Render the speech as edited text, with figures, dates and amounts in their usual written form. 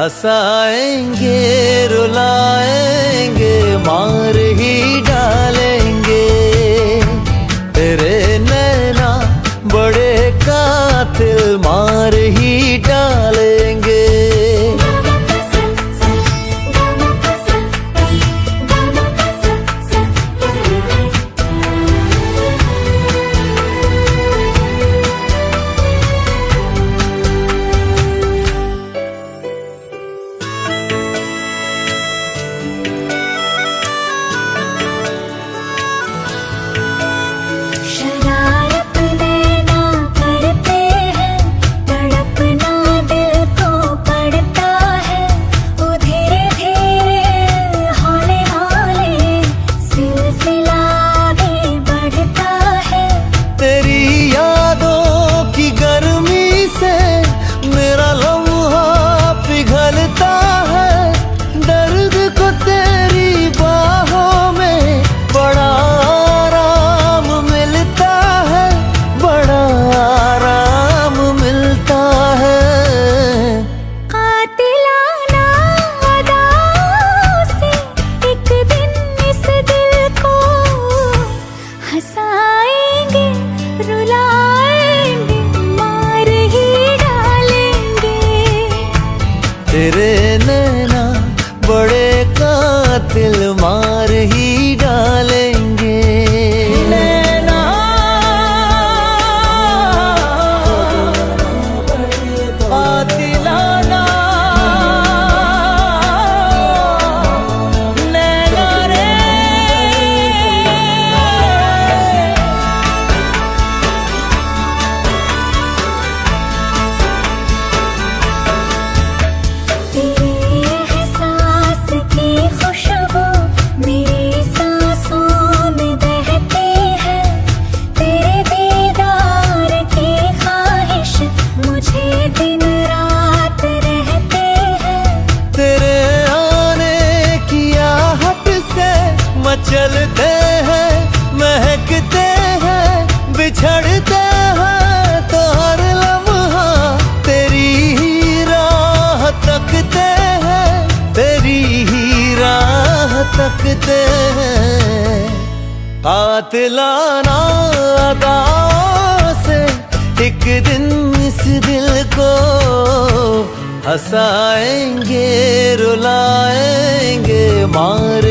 हंसाएंगे रुलाएंगे मार ही डालेंगे। तेरे नैना बड़े कातिल मार ही डालेंगे। तेरे नैना बड़े कातिल मार ही डालेंगे। नैना कातिलाना नैना रे। चलते हैं महकते हैं बिछड़ते हैं तो हर लम्हा तेरी ही राह तकते हैं, तेरी ही राह तकते हैं। कातिलाना अदाओं से एक दिन इस दिल को हंसाएंगे रुलाएंगे मार